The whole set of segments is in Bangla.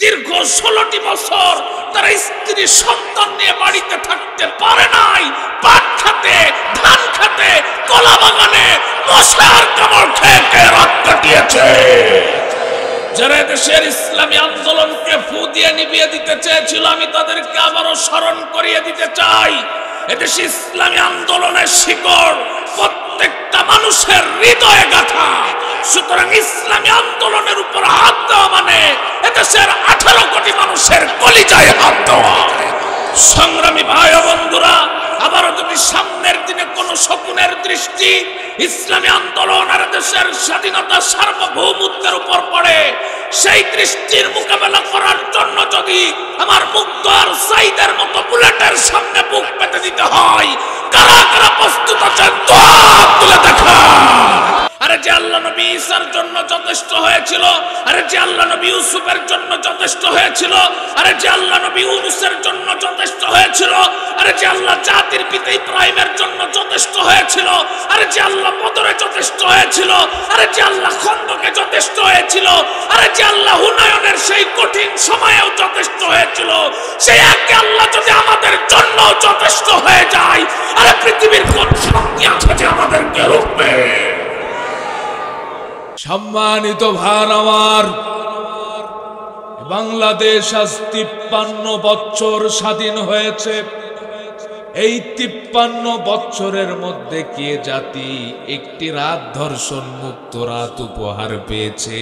দীর্ঘ 16টি বছর তারা স্ত্রী সন্তান নিয়ে বাড়িতে থাকতে পারে নাই। পাট খেতে, ধান খেতে, কলা বাগানে মশার কামড় খেয়ে রাত কাটিয়েছে। যারা দেশের ইসলামী আন্দোলনকে ফু দিয়ে নিভিয়ে দিতে চেয়েছিল, আমি তাদেরকে আবারও স্মরণ করিয়ে দিতে চাই, এদেশে ইসলামী আন্দোলনের শিকড় প্রত্যেকটা মানুষের হৃদয়ে গাঁথা। সুতরাং ইসলামী আন্দোলনের উপর হাত দেওয়া মানে এদেশের 18 কোটি মানুষের কলিজায় হাত দেওয়া। সংগ্রামী ভাই ও বন্ধুরা, আবারও যদি সামনের দিনে কোন শকুনের দৃষ্টি ইসলামী আন্দোলন আর দেশের স্বাধীনতা সার্বভৌমত্বের উপর পড়ে, সেই দৃষ্টির মোকাবেলা করার জন্য যদি আমার মুগ্ধ আর সাইদের মতো বুলেটের সামনে বুক পেতে দিতে হয়, কারা কারা প্রস্তুত আছেন হাত তুলে দেখা। আরে যে আল্লাহ নবী ঈসার জন্য যথেষ্ট হয়েছিল, আরে যে আল্লাহ নবী ইউসুফের জন্য যথেষ্ট হয়েছিল, আরে যে আল্লাহ নবী ইউনূসের জন্য যথেষ্ট হয়েছিল, আরে যে আল্লাহ জাতির পিতা ইব্রাহিমের জন্য যথেষ্ট হয়েছিল, আরে যে আল্লাহ বদরে যথেষ্ট হয়েছিল, আরে যে আল্লাহ খন্দকে যথেষ্ট হয়েছিল, আরে যে আল্লাহ হুনায়নের সেই কঠিন সময়েও যথেষ্ট হয়েছিল, সেই এক আল্লাহ যদি আমাদের জন্য যথেষ্ট হয়ে যায়, আরে পৃথিবীর কোন শক্তি আছে যে আমাদেরকে রুখবে? সম্মানিত ভাই আমার, বাংলাদেশ আজ 53 বছর স্বাধীন হয়েছে। এই 53 বছরের মধ্যে কি জাতি একটি রাত ধর্ষণ মুক্ত রাত উপহার পেয়েছে?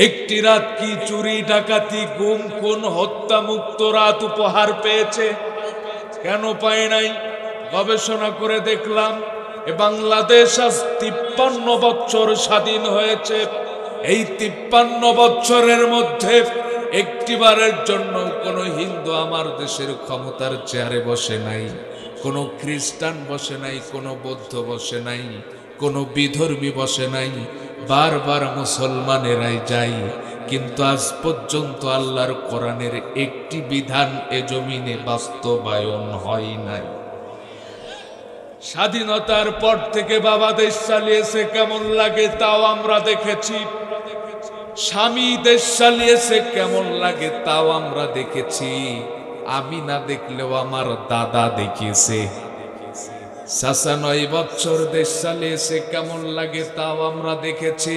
একটি রাত কি চুরি ডাকাতি গুম খুন হত্যা মুক্ত রাত উপহার পেয়েছে? কেন পায় নাই? গবেষণা করে দেখলাম বাংলাদেশ আজ 53 বছর স্বাধীন হয়েছে। এই 53 বছরের মধ্যে একটিবারের জন্য কোনো হিন্দু আমার দেশের ক্ষমতার চেয়ারে বসে নাই, কোনো খ্রিস্টান বসে নাই, কোনো বৌদ্ধ বসে নাই, কোনো বিধর্মী বসে নাই। বারবার মুসলমানেরাই যায়, কিন্তু আজ পর্যন্ত আল্লাহর কোরআনের একটি বিধান এ জমিনে বাস্তবায়ন হয় নাই। স্বাধীনতার পর থেকে বাবা দেশ চালিয়েছে, কেমন লাগে তাও আমরা দেখেছি। স্বামী দেশ চালিয়েছে, কেমন লাগে তাও আমরা দেখেছি। আমি না দেখলেও আমার দাদা দেখিয়েছে। চাচা 9 বছর দেশ চালিয়েছে, কেমন লাগে তাও আমরা দেখেছি।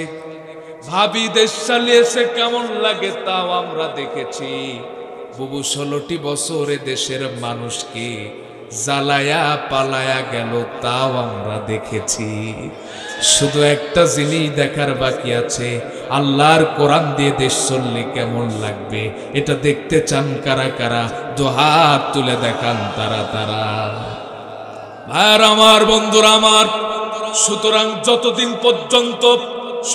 ভাবি দেশ চালিয়েছে, কেমন লাগে তাও আমরা দেখেছি। বুবু 16টি বছরে দেশের মানুষকে জ্বালায়া পালায়া গেল, তাও আমরা দেখেছি। শুধু একটা জিনিস দেখার বাকি আছে, আল্লাহর কোরআন দিয়ে দেশ চললে কেমন লাগবে। এটা দেখতে চান কারা কারা? দুহাত তুলে দেখান তারা তারা। আর আমার বন্ধুরা আমার, সুতরাং যতদিন পর্যন্ত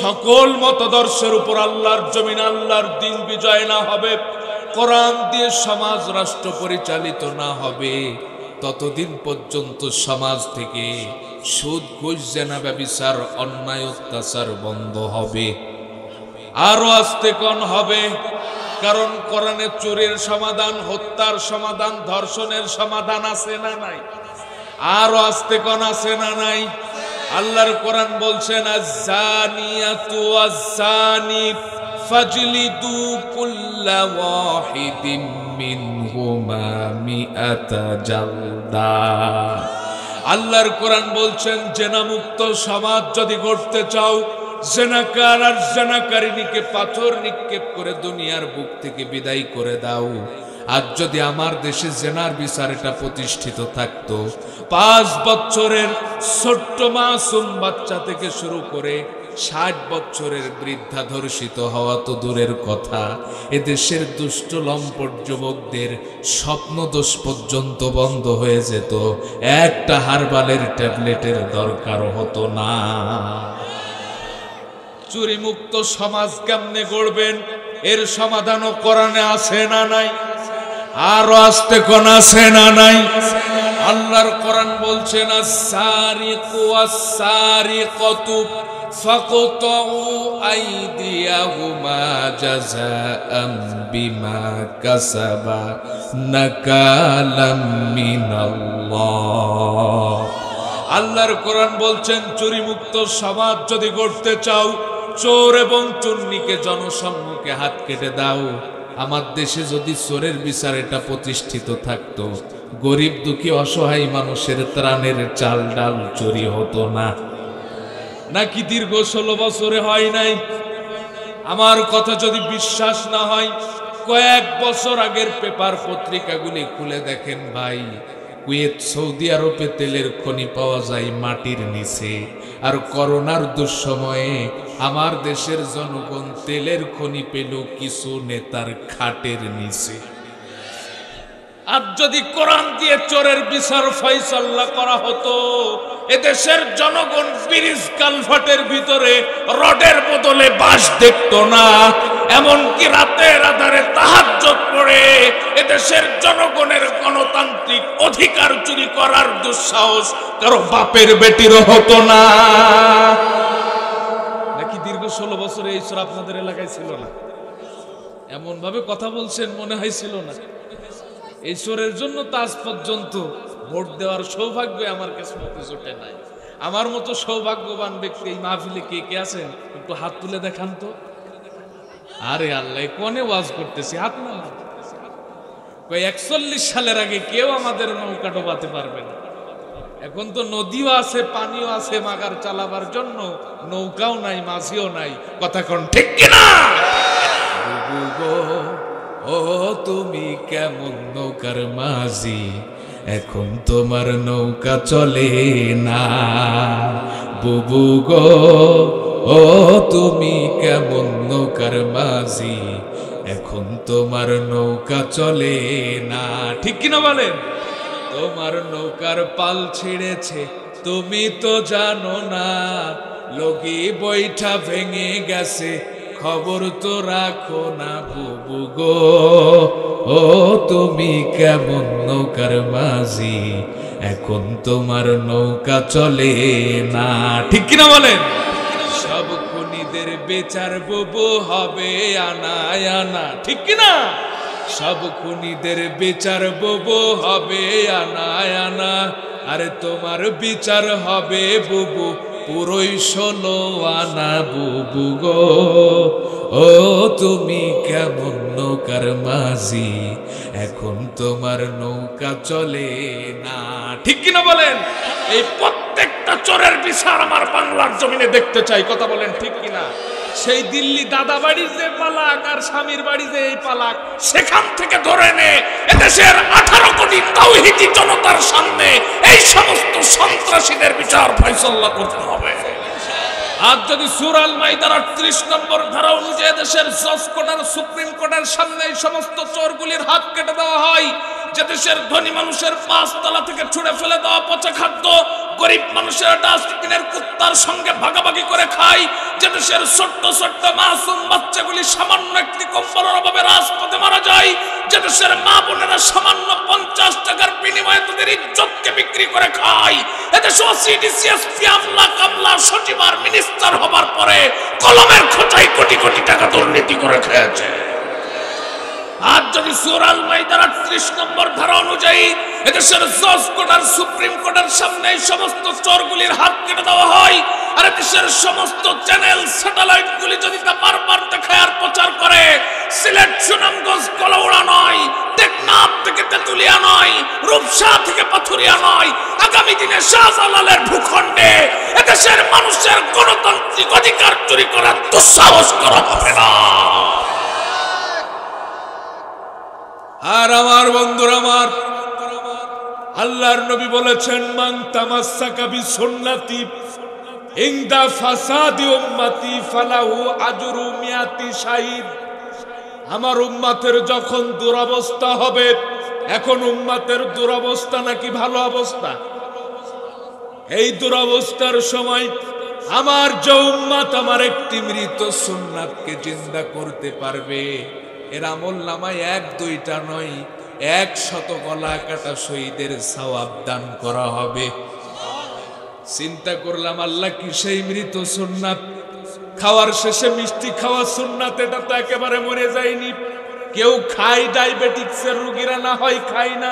সকল মতাদর্শের উপর আল্লাহর জমিন আল্লাহর দিন বিজয় না হবে, কোরআন দিয়ে সমাজ রাষ্ট্র পরিচালিত না হবে, ততদিন পর্যন্ত সমাজ থেকে সুদ ঘুষ জেনা ব্যভিচার অন্যায় অত্যাচার বন্ধ হবে। আরো আস্তে কোন হবে, কারণ কোরআনে চুরির সমাধান, হত্যার সমাধান, ধর্ষণের সমাধান আছে না নাই? আরো আস্তে কোন আছে না নাই? আল্লাহর কোরআন বলছেন, আয-যানিয়াতু ওয়াজ-যানি ফাজলিদু কুল্লা ওয়াহিদিন মিনহুমা মিআতা জালদা। আল্লাহর কোরআন বলছেন, জেনামুক্ত সমাজ যদি গড়তে চাও, জেনাকার আর জেনাকারিনীকে পাথর নিক্ষেপ করে দুনিয়ার বুক থেকে বিদায় করে দাও। আর যদি আমার দেশে জেনার বিচার এটা প্রতিষ্ঠিত থাকতো, 5 বছরের ছোট্ট মাসুম বাচ্চা থেকে শুরু করে 60 বছরের বৃদ্ধা ধর্ষিত হওয়া তো দূরের কথা, এদেশের দুষ্ট লম্পট যুবকদের স্বপ্নদোষ পর্যন্ত বন্ধ হয়ে যেত। একটা হারবালের ট্যাবলেটের দরকার হতো না। চুরি মুক্ত সমাজ কেমনে গড়বেন, এর সমাধানও কোরআনে আছে না নাই? আরো আস্তে কোন আছে না নাই? আল্লাহর কোরআন বলছেন, আস-সারিকু ওয়াস-সারিকাতু ফাকতাউ আইদিয়াহুমা জাযাআম বিমা কাসাবা নাকালাম মিনাল্লাহ। আল্লাহর কোরআন বলছেন, চুরি মুক্ত সমাজ যদি গড়তে চাও, চোর এবং চুন্নিকে জনসম্মুখে হাত কেটে দাও। আমার দেশে যদি চোরের বিচার এটা প্রতিষ্ঠিত থাকতো, গরিব দুঃখী অসহায় মানুষের ত্রাণের চাল ডাল চুরি হতো না। নাকি দীর্ঘ 16 বছরে হয় নাই? আমার কথা যদি বিশ্বাস না হয়, কয়েক বছর আগের পেপার পত্রিকাগুলি খুলে দেখেন ভাই। কুয়েত, সৌদি আরবে তেলের খনি পাওয়া যায় মাটির নিচে, আর করোনার দুঃসময়ে আমার দেশের জনগণ তেলের খনি পেল কিছু নেতার খাটের নিচে। আর যদি কোরআন দিয়ে চোরের বিচার ফয়সালা করা হতো, এদেশের জনগণ ব্রিজ কালভার্টের ভিতরে রডের বদলে বাঁশ দেখতো না। এমনকি রাতের আধারে তাহাজ্জুদ পড়ে এদেশের জনগণের গণতান্ত্রিক অধিকার চুরি করার দুঃসাহস কারো বাপের বেটিরও হতো না। নাকি দীর্ঘ 16 বছরে এই চোর আপনাদের এলাকায় ছিল না? এমন ভাবে কথা বলছেন মনে হয়েছিল না। এই চোরের জন্য তো আজ পর্যন্ত ভোট দেওয়ার সৌভাগ্য আমার কিসমতে জোটে নাই। আমার মতো সৌভাগ্যবান ব্যক্তি এই মাহফিলে কে কে আছেন একটু হাত তুলে দেখান তো। আরে আল্লাহ, কোনে ওয়াজ করতেছি, হাত না। 41 সালের আগে কেউ আমাদের নৌকা ডোবাতে পারবে না। এখন তো নদীও আছে, পানিও আছে, মাগার চালাবার জন্য নৌকাও নাই, মাঝিও নাই। কথা কোন ঠিক কিনা? ও তুমি কেমন নৌকার মাঝি, এখন তোমার নৌকা চলে না। বুবু গো, ও তুমি কেমন নৌকার মাঝি, এখন তোমার নৌকা চলে না। ঠিক কিনা বলেন? তোমার নৌকার পাল ছিঁড়েছে তুমি তো জানো না, লগি বৈঠা ভেঙে গেছে খবর তো রাখো না। বুবু গো, ও তুমি কেমন নৌকার মাঝি, এখন তোমার নৌকা চলে না। ঠিক কিনা বলেন? সব খুনিদের বিচার বুবু হবে আনা আনা। ঠিক কিনা? সব খুনিদের বিচার বুবু হবে আনা আনা। আরে তোমার বিচার হবে বুবু পুরোই 16 আনা। বুবু গো, ও তুমি কেমন নৌকার মাঝি, এখন তোমার নৌকা চলে না। ঠিক কিনা বলেন? এই প্রত্যেকটা চোরের বিচার আমার বাংলার জমিনে দেখতে চাই। কথা বলেন ঠিক কিনা? সেই দিল্লি দাদা বাড়ির যে পালাক আর স্বামীর বাড়ি যে এই পালাক, সেখান থেকে ধরে নে এদেশের 18 কোটি তাওহীদি জনতার সামনে এই সমস্ত সন্ত্রাসীদের বিচার ফয়সালা করতে হবে। আর যদি সূরা আল মাইদার 38 নম্বর ধারা অনুযায়ী দেশের জজ কোর্ট আর সুপ্রিম কোর্টের সামনে এই সমস্ত চোরগুলির হাত কেটে দেওয়া হয়, যে দেশের ধনী মানুষের 5 তলা থেকে ছুঁড়ে ফেলে দেওয়া পচা খাদ্য গরিব মানুষের ডাস্টবিনের কুত্তার সঙ্গে ভাগাভাগি করে খায়, যে দেশের ছোট্ট ছোট্ট মাসুম বাচ্চাগুলি সামান্য একটি কম্বলের অভাবে রাজপথে মারা যায়, যে দেশের মা বোনেরা সামান্য 50 টাকার বিনিময়ে তাদের ইজ্জতকে বিক্রি করে খায়, এদেশে সিডিসিএসপি আমলা কামলা সচিব আর মিনিস্টার হবার পরে কলমের খোঁচায় কোটি কোটি টাকা দুর্নীতি করে খেয়েছে। আর যদি সূরা আল মাইদার 38 নম্বর ধারা অনুযায়ী এদেশের জজ কোর্ট আর সুপ্রিম কোর্টের সামনে এই সমস্ত চোরগুলির হাত কেটে দেওয়া হয়, আর দেশের সমস্ত চ্যানেল স্যাটেলাইট গুলি যদি তা বারবার দেখায় আর প্রচার করে, সিলেট সুনামগঞ্জ কলাউড়া নয়, টেকনাফ থেকে তেতুলিয়া নয়, রূপসা থেকে পাথুরিয়া নয়, আগামী দিনে শাহজালালের ভূখণ্ডে এদেশের মানুষের গণতান্ত্রিক অধিকার চুরি করার দুঃসাহস করা হবে না। আর আমার বন্ধুরা, আমার আল্লাহর নবী বলেছেন, মান তামাসসাকা বিসুন্নতি ইনদা ফাসাদি উম্মতি ফালাহু আজরু মিয়াতি শাহিদ। আমার উম্মতের যখন দুরবস্থা হবে, এখন উম্মতের দুরবস্থা নাকি ভালো অবস্থা? এই দুরবস্থার সময় আমার যে উম্মত আমার একটি মৃত সুন্নাতকে জিন্দা করতে পারবে, এর আমলনামায় 1-2টা নয় 100 গলা কাটা শহীদের সওয়াব দান করা হবে। চিন্তা করলাম, আল্লাহ কি সেই মৃত সুন্নাত খাওয়ার শেষে মিষ্টি খাওয়া সুন্নাত, এটা তো একেবারে মরে যায়নি। কেউ খায়, ডায়াবেটিক্সের রোগীরা না হয় খায় না।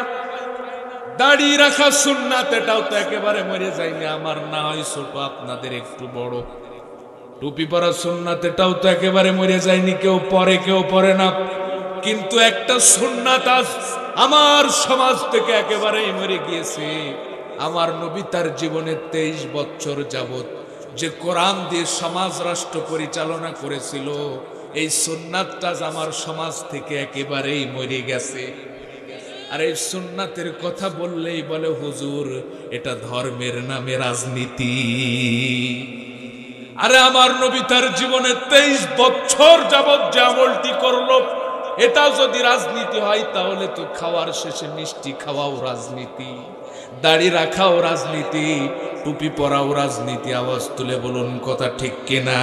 দাড়ি রাখা সুন্নাত, এটাও তো একেবারে মরে যায়নি। আমার না হয় ছোট, আপনাদের একটু বড়। টুপি পরা সুন্নাত, এটাও তো একেবারে মরে যায়নি, কেউ পরে কেউ পরে না। কিন্তু একটা সুন্নাত আজ আমার সমাজ থেকে একেবারেই মরে গিয়েছে। আমার নবী তার জীবনে 23 বছর যাবত যে কোরআন দিয়ে সমাজ রাষ্ট্র পরিচালনা করেছিল, এই সুন্নাতটা আমার সমাজ থেকে একেবারেই মরে গেছে। আর এই সুন্নাতের কথা বললেই বলে হুজুর এটা ধর্মের নামে রাজনীতি। আরে আমার নবী তার জীবনে 23 বছর যাবত যে আমলটি করলো, এটা যদি রাজনীতি হয় তাহলে তো খাওয়ার শেষে মিষ্টি খাওয়াও রাজনীতি, দাড়ি রাখাও রাজনীতি, টুপি পরাও রাজনীতি। আওয়াজ তুলে বলুন কথা ঠিক কিনা?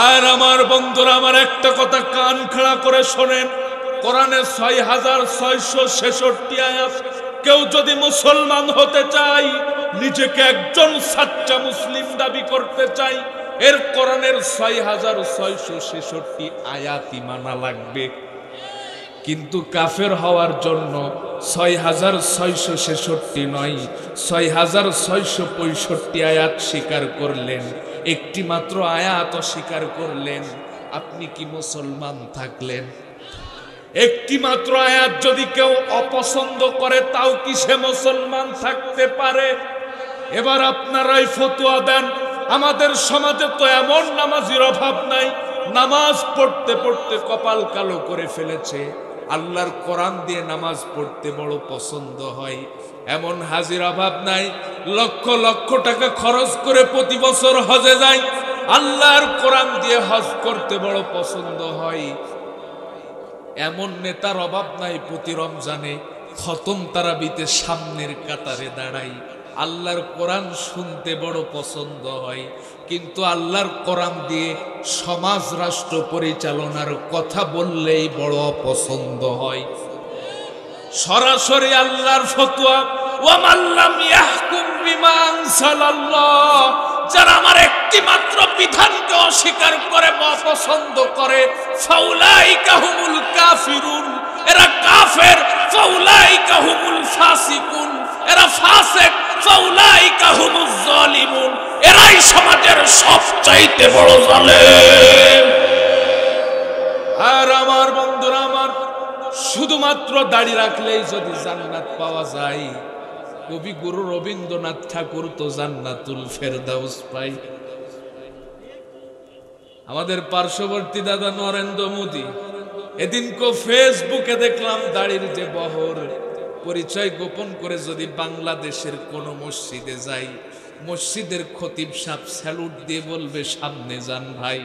আর আমার বন্ধুরা, আমার একটা কথা কান খাড়া করে শোনেন। কোরআনে 6666 আয়াত। কেউ যদি মুসলমান হতে চায়, নিজেকে একজন সাচ্চা মুসলিম দাবি করতে চাই, এর কোরআনের 6666 আয়াতই মানা লাগবে। কিন্তু কাফের হওয়ার জন্য 6666 নয়, 6665 আয়াত স্বীকার করলেন, একটি মাত্র আয়াত স্বীকার করলেন, আপনি কি মুসলমান থাকলেন? একটি মাত্র আয়াত যদি কেউ অপছন্দ করে, তাও কি সে মুসলমান থাকতে পারে? এবার আপনারাই ফতোয়া দেন। আমাদের সমাজে তো এমন নামাজির অভাব নাই, নামাজ পড়তে পড়তে কপাল কালো করে ফেলেছে, আল্লাহর কোরআন দিয়ে নামাজ পড়তে বড় পছন্দ হয়। এমন হাজির অভাব নাই, লক্ষ লক্ষ টাকা খরচ করে প্রতি বছর হজে যায়, আল্লাহর কোরআন দিয়ে হজ করতে বড় পছন্দ হয়। এমন নেতার অভাব নাই, প্রতি রমজানে খতম তারাবিতে সামনের কাতারে দাঁড়াই, আল্লাহর কোরআন শুনতে বড় পছন্দ হয়। কিন্তু আল্লাহর কোরআন দিয়ে সমাজ রাষ্ট্র পরিচালনার কথা বললেই বড় অপছন্দ হয়। সরাসরি আল্লাহর ফতোয়া, ওয়া মান লাম ইয়াহকুম বিমা আনজালাল্লাহ, যারা আমার একটি মাত্র বিধানকে অস্বীকার করে বা অপছন্দ করে, ফাউলাইকা হুমুল কাফিরুন, এরা কাফের, ফাউলাইকা হুমুল ফাসিকুন, এরা ফাসিক, ফাউলাইকা হুমুজ জালিমুন, এরাই সমাজের সবচাইতে বড় জালেম। আর আমার বন্ধুরা, আমার শুধুমাত্র দাড়ি রাখলেই যদি জান্নাত পাওয়া যায়, কবি গুরু রবীন্দ্রনাথ ঠাকুর তো জান্নাতুল ফেরদাউস পাই। আমাদের পার্শ্ববর্তী দাদা নরেন্দ্র মোদী, এদিনকে ফেসবুকে দেখলাম দাড়ির যে বহর, পরিচয় গোপন করে যদি বাংলাদেশের কোন মসজিদে যাই, মসজিদের খতিব সাহেব স্যালুট দিয়ে বলবে সামনে যান ভাই।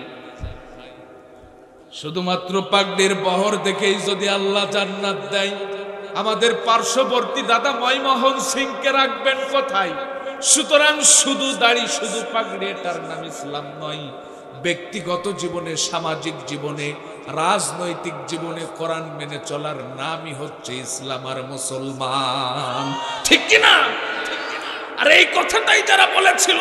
শুধুমাত্র পাগড়ির বহর দেখেই যদি আল্লাহ জান্নাত দেয়, আমাদের পার্শ্ববর্তী দাদা ময়মোহন সিংকে রাখবেন কোথায়? সুতরাং শুধু দাড়ি, শুধু পাগড়ি, এটার নাম ইসলাম নয়। ব্যক্তিগত জীবনে, সামাজিক জীবনে, রাজনৈতিক জীবনে কোরআন মেনে চলার নামই হচ্ছে ইসলাম আর মুসলমান, ঠিক কিনা? আর এই কথাটাই যারা বলেছিল,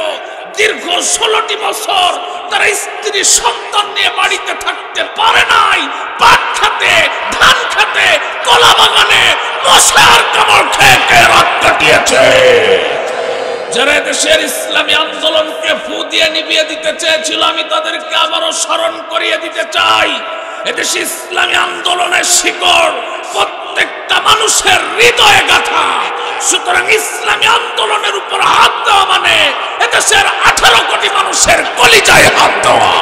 দীর্ঘ 16টি বছর তারা স্ত্রী সন্তান নিয়ে বাড়িতে থাকতে পারে নাই, পাট খাতে, ধান খাতে, কলা বাগানে মশার কামড় খেয়ে রাত কাটিয়েছে। যারা দেশের ইসলামী আন্দোলনকে ফু দিয়ে নিভিয়ে দিতে চেয়েছিল, আমি তাদেরকে আবারও স্মরণ করিয়ে দিতে চাই, এদেশে ইসলামী আন্দোলনের শিকড় প্রত্যেকটা মানুষের হৃদয়ে গাঁথা। সুতরাং ইসলামী আন্দোলনের উপর হাত দেওয়া মানে এদেশের 18 কোটি মানুষের কলিজায় হাত দেওয়া।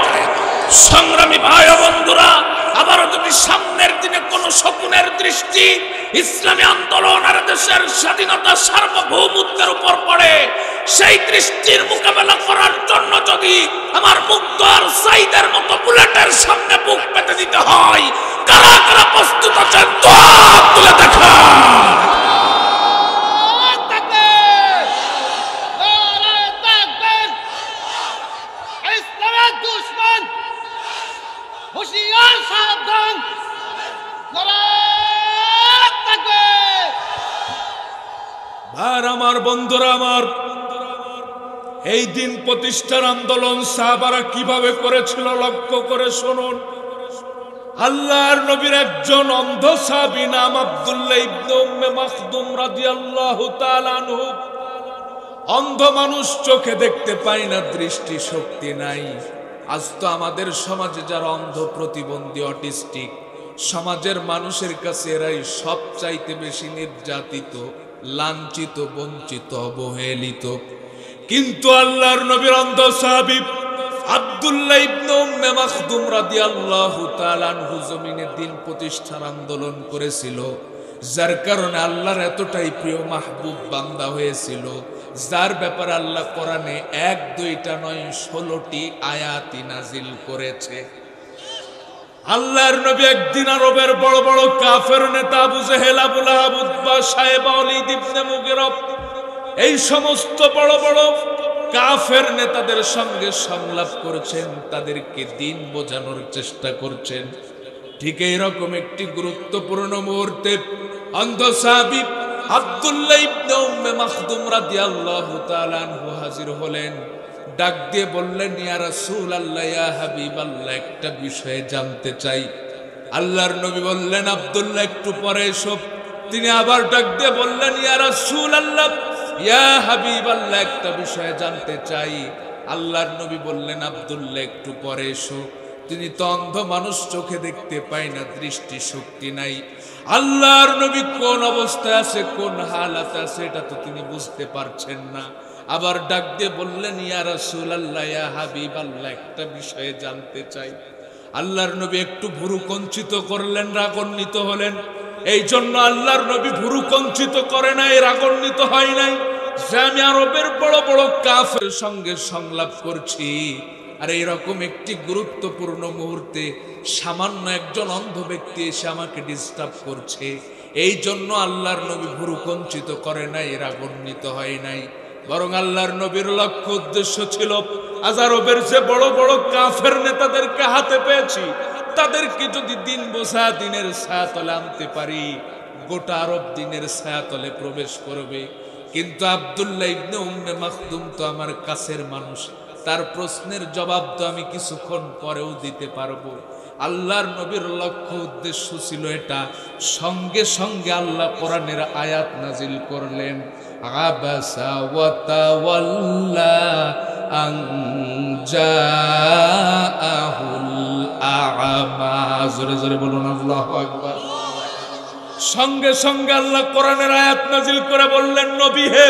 সংগ্রামী ভাই ও বন্ধুরা, আবারও যদি সামনের দিনে কোন শকুনের দৃষ্টি ইসলামী আন্দোলন আর দেশের স্বাধীনতা সার্বভৌমত্বের উপর পড়ে, সেই দৃষ্টির মোকাবেলা করার জন্য যদি আমার মুগ্ধ আর সাইদের মতো বুলেটের সামনে বুক পেতে দিতে হয়, কারা কারা প্রস্তুত আছেন তো হাত তুলে দেখা। আর আমার বন্ধুরা, আমার এই দিন প্রতিষ্ঠার আন্দোলন সাহাবারা কিভাবে করেছিল লক্ষ্য করে শুনুন। আল্লাহর নবীর একজন অন্ধ সাহাবী নাম আব্দুল্লাহ ইবনে উম্মে মাখদুম রাদিয়াল্লাহু তাআলা আনহু। অন্ধ মানুষ, চোখে দেখতে পায় না, দৃষ্টি শক্তি নাই। আজ তো আমাদের সমাজে যারা অন্ধ, প্রতিবন্ধী, অটিস্টিক, সমাজের মানুষের কাছে এরাই সবচাইতে বেশি নির্যাতিত, লাঞ্ছিত, বঞ্চিত, অবহেলিত। কিন্তু আল্লাহর নবীর অন্ধ সাহাবী আব্দুল্লাহ ইবনে উম্মে মাখদুম রাদিয়াল্লাহু তাআলা আনহু জমিনে দিন প্রতিষ্ঠার আন্দোলন করেছিল, যার কারণে আল্লাহর এতটাই প্রিয় মাহবুব বান্দা হয়েছিল, যার ব্যাপারে আল্লাহ কোরআনে 1-2টা নয় 16টি আয়াতি নাজিল করেছে। আল্লাহর নবী একদিন আরবের বড় বড় কাফের নেতা আবু জেহেল, আবু লাহাব, উতবা, শায়বা, ওয়ালিদ ইবনে মুগিরা, এই সমস্ত বড় বড় কাফের নেতাদের সঙ্গে সংলাপ করছেন, তাদেরকে দিন বোঝানোর চেষ্টা করছেন। ঠিক এইরকম একটি গুরুত্বপূর্ণ মুহূর্তে অন্ধ সাহাবী আব্দুল্লাহ ইবনে উম্মে মাখদুম রাদিয়াল্লাহু তাআলা আনহু হাজির হলেন। ডাক দিয়ে বললেন, ইয়া রাসূলুল্লাহ, ইয়া হাবিবাল্লাহ, একটা বিষয়ে জানতে চাই। আল্লাহর নবী বললেন, আব্দুল্লাহ একটু পরে এসো। তিনি আবার ডাক দিয়ে বললেন, ইয়া রাসূলুল্লাহ, ইয়া হাবিবাল্লাহ, একটা বিষয়ে জানতে চাই। আল্লাহর নবী বললেন, আব্দুল্লাহ একটু পরে এসো। তিনি তো অন্ধ মানুষ, চোখে দেখতে পায় না, দৃষ্টি শক্তি নাই। আল্লাহর নবী কোন অবস্থায় আছে, কোন হালাতে আছে, এটা তো তিনি বুঝতে পারছেন না। আবার ডাক দিয়ে বললেন, ইয়া রাসূলুল্লাহ, ইয়া হাবিবাল্লাহ, একটা বিষয়ে জানতে চাই। আল্লাহর নবী একটু ভুরু কঞ্চিত করলেন, রাগান্বিত হলেন। এই জন্য আল্লাহর নবী ভুরু কঞ্চিত করে নাই, রাগান্বিত হয় নাই যে আমি আরবের বড় বড় কাফের সঙ্গে সংলাপ করছি, আর এইরকম একটি গুরুত্বপূর্ণ মুহূর্তে সামান্য একজন অন্ধ ব্যক্তি এসে আমাকে ডিস্টার্ব করছে। এই জন্য আল্লাহর নবী ভুরু কঞ্চিত করে নাই, রাগান্বিত হয় নাই। বরং আল্লাহর নবীর লক্ষ্য উদ্দেশ্য ছিল, আজ আরবের যে বড় বড় কাফের নেতাদেরকে হাতে পেয়েছি, তাদেরকে যদি দিন বোঝা, দিনের ছায়াতলে আনতে পারি, গোটা আরব দিনের ছায়াতলে প্রবেশ করবে। কিন্তু আব্দুল্লাহ ইবনে উম্মে মাখদুম তো আমার কাছের মানুষ, তার প্রশ্নের জবাব তো আমি কিছুক্ষণ পরেও দিতে পারবো। আল্লাহর নবীর লক্ষ্য উদ্দেশ্য ছিল এটা। সঙ্গে সঙ্গে আল্লাহ কোরআনের আয়াত নাজিল করলেন, আবাসা ওয়া তাওয়াল্লা আন জাআহুল আ'মা। জোরে জোরে বলুন আল্লাহু আকবার। সঙ্গে সঙ্গে আল্লাহ কোরআনের আয়াত নাজিল করে বললেন, নবী হে,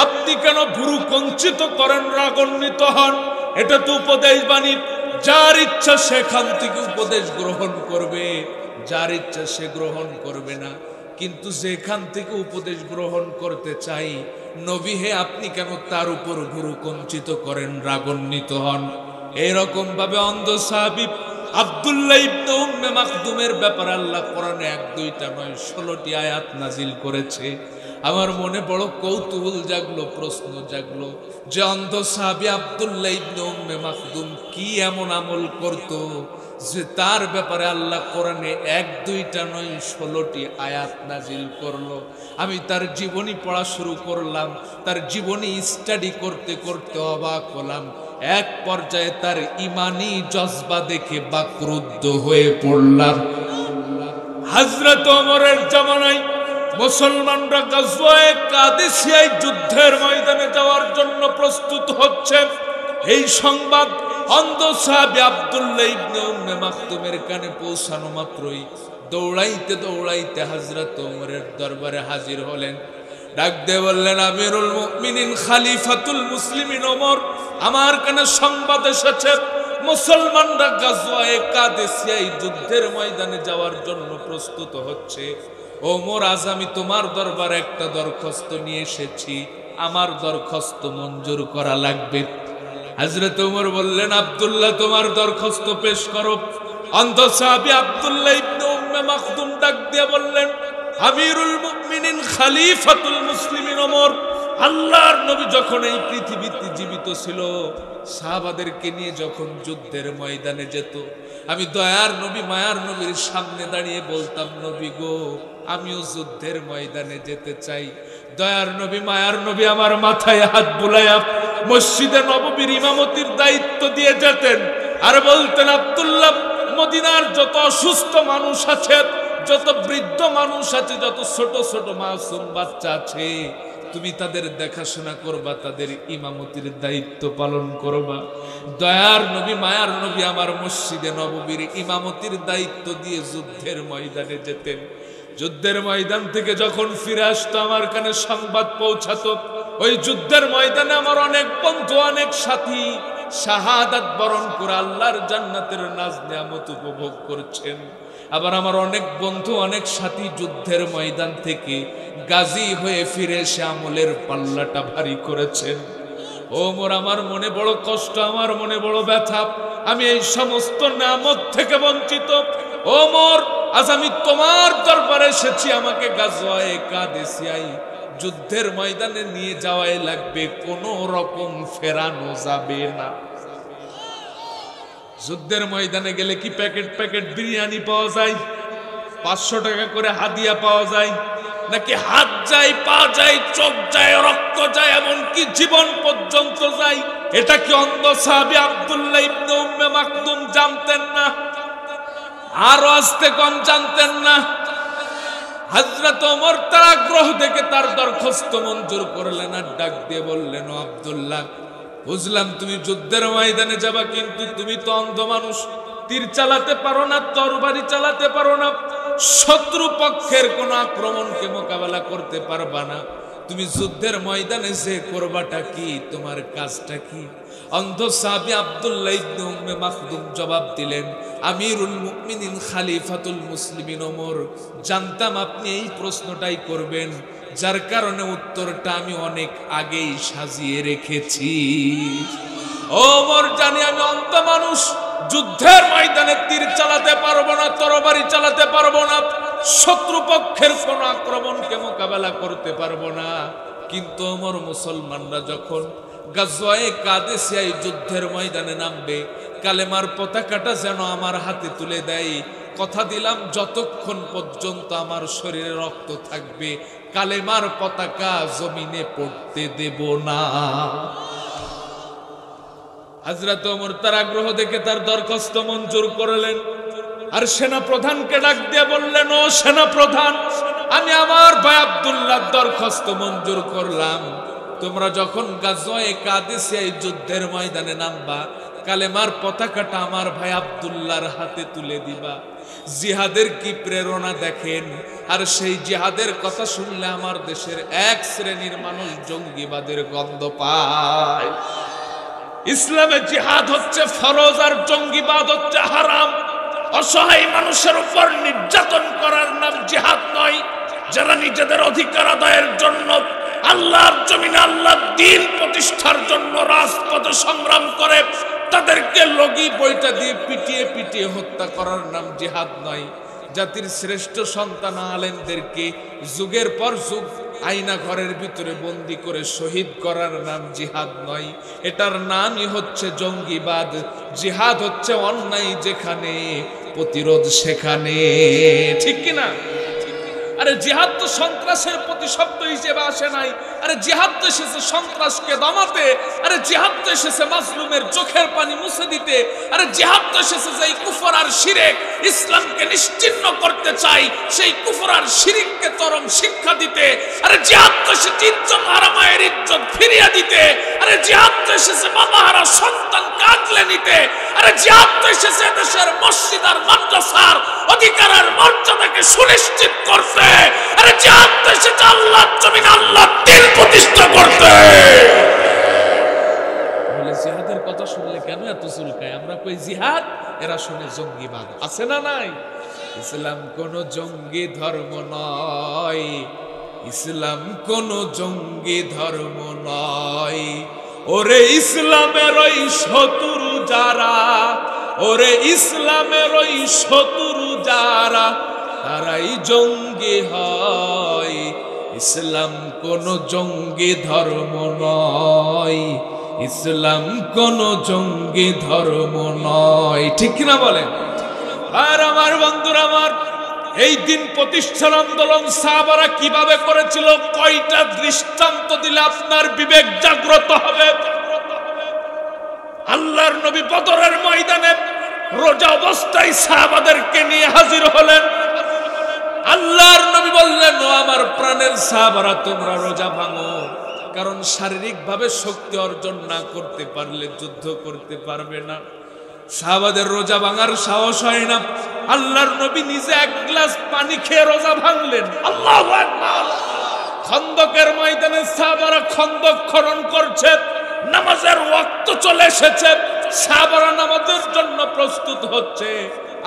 আপনি কেন ভুরু কঞ্চিত করেন, রাগান্বিত হন? এটা তো উপদেশ বাণী, যার ইচ্ছা সেখান থেকে উপদেশ গ্রহণ করবে, যার ইচ্ছা সে গ্রহণ করবে না। কিন্তু যেখান থেকে উপদেশ গ্রহণ করতে চাই, নবী হে, আপনি কেন তার উপর ভুরু কঞ্চিত করেন, রাগান্বিত হন? এইরকম ভাবে অন্ধ সাহাবী আব্দুল্লাহ ইবনে উম্মে মাখদুমের ব্যাপারে আল্লাহ কোরআনে 1-2টা নয় 16টি আয়াত নাজিল করেছে। আমার মনে বড় কৌতূহল জাগলো, প্রশ্ন জাগলো যে অন্ধ সাহাবী আব্দুল্লাহ ইবনে উম্মে মাখদুম কি এমন আমল করত যে তার ব্যাপারে আল্লাহ কোরআনে 1-2টা নয় 16টি আয়াত নাজিল করলো। আমি তার জীবনী পড়া শুরু করলাম, তার জীবনী স্টাডি করতে করতে অবাক হলাম। এক পর্যায়ে তার ইমানি জজবা দেখে বাকরুদ্ধ হয়ে পড়লাম। হযরত ওমরের জামানায় মুসলমানরা গাজওয়ায়ে কাদেসিয়ায় যুদ্ধের ময়দানে যাওয়ার জন্য প্রস্তুত হচ্ছে, এই সংবাদ অন্ধ সাহাবী আব্দুল্লাহ ইবনে উম্মে মাখদুমের কানে পৌঁছানো মাত্রই দৌড়াইতে দৌড়াইতে হযরত ওমরের দরবারে হাজির হলেন। ডাক দিয়ে বললেন, আমিরুল মুমিনিন, খলিফাতুল মুসলিমিন ওমর, আমার কানে সংবাদ এসেছে মুসলমানরা গাজওয়ায়ে কাদেসিয়ায় যুদ্ধের ময়দানে যাওয়ার জন্য প্রস্তুত হচ্ছে। ওমর, আজ আমি তোমার দরবারে একটা দরখাস্ত নিয়ে এসেছি, আমার দরখাস্ত মঞ্জুর করা লাগবে। হযরত ওমর বললেন, আব্দুল্লাহ, তোমার দরখাস্ত পেশ করো। অন্ধ সাহাবী আব্দুল্লাহ ইবনে উম্মে মাখদুম ডাক দিয়ে বললেন, আমিরুল মুমিনিন, খলিফাতুল মুসলিমিন ওমর, আল্লাহর নবী যখন এই পৃথিবীতে জীবিত ছিল, সাহাবাদেরকে নিয়ে যখন যুদ্ধের ময়দানে যেত, আমি দয়ার নবী, মায়ার নবীর সামনে দাঁড়িয়ে বলতাম, নবী গো, আমিও যুদ্ধের ময়দানে যেতে চাই। দয়ার নবী, মায়ার নবী আমার মাথায় হাত বুলাইয়া মসজিদে নববীর ইমামতির দায়িত্ব দিয়ে যেতেন, আর বলতেন, আব্দুল্লাহ, মদিনার যত অসুস্থ মানুষ আছে, যত বৃদ্ধ মানুষ আছে, যত ছোট ছোট মাসুম বাচ্চা আছে, তুমি তাদের দেখাশোনা করবা, তাদের ইমামতির দায়িত্ব পালন করবা। দয়ার নবী মায়ার নবী আমার মসজিদে নববীর ইমামতির দায়িত্ব দিয়ে যুদ্ধের ময়দানে যেতেন। যুদ্ধের ময়দান থেকে যখন ফিরে আসতো আমার কানে সংবাদ পৌঁছাতো ওই যুদ্ধের ময়দানে আমার অনেক বন্ধু অনেক সাথী শাহাদাত বরণ করে আল্লাহর জান্নাতের নাজ নিয়ামত উপভোগ করছেন। আবার আমার অনেক বন্ধু অনেক সাথী যুদ্ধের ময়দান থেকে গাজী হয়ে ফিরে এসে আমলের পাল্লাটা ভারী করেছেন। ও মোর, আমার মনে বড় কষ্ট, আমার মনে বড় ব্যথা, আমি এই সমস্ত নিয়ামত থেকে বঞ্চিত। ও মোর, আজ আমি তোমার দরবারে এসেছি, আমাকে গাজওয়ায়ে কাদেসিয়ায় যুদ্ধের ময়দানে নিয়ে যাওয়াই লাগবে, কোনো রকম ফেরানো যাবে না। যুদ্ধের ময়দানে গেলে কি প্যাকেট প্যাকেট বিরিয়ানি পাওয়া যায়, 500 টাকা করে হাদিয়া পাওয়া যায়, নাকি হাত যায়, পা যায়, চোখ যায়, রক্ত যায়, এমনকি জীবন পর্যন্ত যায়? এটা কি অন্ধ সাহাবী আব্দুল্লাহ ইবনে উম্মে মাকতুম জানতেন না? আর আস্তে কোন জানতেন না? হযরত ওমর তার আগ্রহ দেখে তার দরখাস্ত মঞ্জুর করলেন আর ডাক দিয়ে বললেন, ও আব্দুল্লাহ, বুঝলাম তুমি যুদ্ধের ময়দানে যাবা, কিন্তু তুমি তো অন্ধ মানুষ, তীর চালাতে পারো না, তরবারি চালাতে পারো না, শত্রু পক্ষের কোন আক্রমণকে মোকাবেলা করতে পারবা না। তুমি যুদ্ধের ময়দানে যে করবাটা কি, তোমার কাজটা কি? অন্ধ সাহাবী আব্দুল্লাহ ইবনে উম্মে মাকতুম জবাব দিলেন, আমিরুল মুমিনিন খলিফাতুল মুসলিমিন ওমর, জানতাম আপনি এই প্রশ্নটাই করবেন, যার কারণে উত্তরটা আমি অনেক আগেই সাজিয়ে রেখেছি। ওমর, জানি আমি অন্ধ মানুষ, যুদ্ধের ময়দানে তীর চালাতে পারবো না, তরবারি চালাতে পারবো না, শত্রুপক্ষের কোন আক্রমণকে মোকাবেলা করতে পারবো না। কিন্তু ওমর, মুসলমানরা যখন গাজওয়ায়ে কাদেসিয়ায় যুদ্ধের ময়দানে নামবে, কালেমার পতাকাটা যেন আমার হাতে তুলে দেয়, কথা দিলাম যতক্ষণ পর্যন্ত আমার শরীরে রক্ত থাকবে কালেমার পতাকা জমিনে পড়তে দেব না। হযরত ওমর তার আগ্রহ দেখে তার দরখাস্ত মঞ্জুর করলেন আর সেনা প্রধানকে ডাক দিয়ে বললেন, ও সেনা প্রধান, আমি আমার ভাই আব্দুল্লাহর দরখাস্ত মঞ্জুর করলাম, তোমরা যখন গাজওয়ায়ে কাদেসিয়ায় যুদ্ধের ময়দানে নামবা, কালেমার পতাকাটা আমার ভাই আব্দুল্লাহর হাতে তুলে দিবা। জিহাদের কি প্রেরণা দেখেন! আর সেই জিহাদের কথা শুনলে আমার দেশের এক শ্রেণীর মানুষ জঙ্গিবাদের গন্ধ পায়। ইসলামে জিহাদ হচ্ছে ফরজ আর জঙ্গিবাদ হচ্ছে হারাম। অসহায় মানুষের উপর নির্যাতন করার নাম জিহাদ নয়। যারা নিজেদের অধিকার আদায়ের জন্য আল্লাহর জমিনে আল্লাহর দ্বীন প্রতিষ্ঠার জন্য রাজপথে সংগ্রাম করে, তাদেরকে লগি বইটা দিয়ে পিটিয়ে পিটিয়ে হত্যা করার নাম জিহাদ নয়। জাতির শ্রেষ্ঠ সন্তান আলেমদেরকে যুগের পর যুগ আয়না ঘরের ভিতরে বন্দি করে শহীদ করার নাম জিহাদ নয়, এটার নামই হচ্ছে জঙ্গিবাদ। জিহাদ হচ্ছে অন্যায় যেখানে, প্রতিরোধ সেখানে, ঠিক কিনা? আরে জিহাদ তো সন্ত্রাসের প্রতিশব্দ হিসেবে আসে নাই। আরে জিহাদ তো এসেছে সন্ত্রাসকে দমাতে। আরে জিহাদ তো এসেছে মাজলুমের চোখের পানি মুছে দিতে। আরে জিহাদ তো এসেছে যে কুফর আর শিরক ইসলামকে নিশ্চিহ্ন করতে চাই, সেই কুফর আর শিরককে চরম শিক্ষা দিতে। আরে জিহাদ তো এসেছে ইজ্জত হারা মায়ের ইজ্জত ফিরিয়ে দিতে। আরে জিহাদ তো এসেছে বাবাহারা সন্তান কাটলে নিতে। আরে জিহাদ তো এসেছে দেশের মসজিদ আর মাদ্রাসার অধিকার আর মর্যাদাকে সুনিশ্চিত করতে। আরে জিহাদ তো এসেছে আল্লাহর জমিনে আল্লাহর দ্বীন প্রতিষ্ঠা করতে। বলে জিহাদের কথা শুনলে কেন এত চুলকায়? আমরা কই জিহাদ, এরা শুনে জঙ্গিবাদ। আছে না নাই? ইসলাম কোন জঙ্গি ধর্ম নয়, ইসলাম কোন জঙ্গি ধর্ম নয়। ওরে ইসলামের ওই শত্রু যারা, ওরে ইসলামের ওই শত্রু যারা, তারাই জঙ্গি হয়। ইসলাম কোন জঙ্গি ধর্ম নয়, ইসলাম কোন জঙ্গি ধর্ম নয়, ঠিক না বলেন? আর আমার বন্ধুরা, আমার এই দিন প্রতিষ্ঠার আন্দোলন সাহাবারা কিভাবে করেছিল, কয়টা দৃষ্টান্ত দিলে আপনার বিবেক জাগ্রত হবে। আল্লাহর নবী বদরের ময়দানে রোজা অবস্থায় সাহাবাদেরকে নিয়ে হাজির হলেন। আল্লাহর নবী বললেন, ও আমার প্রাণের সাহাবারা তোমরা রোজা ভাঙো, কারণ শারীরিকভাবে শক্তি অর্জন না করতে পারলে যুদ্ধ করতে পারবে না। সাহাবাদের রোজা ভাঙার সাহস হয় না। আল্লাহর নবী নিজে এক গ্লাস পানি খেয়ে রোজা ভাঙলেন। আল্লাহু আকবার। খন্দকের ময়দানে সাহাবারা খন্দক খনন করছে, নামাজের ওয়াক্ত চলে এসেছে, সাহাবারা নামাজের জন্য প্রস্তুত হচ্ছে।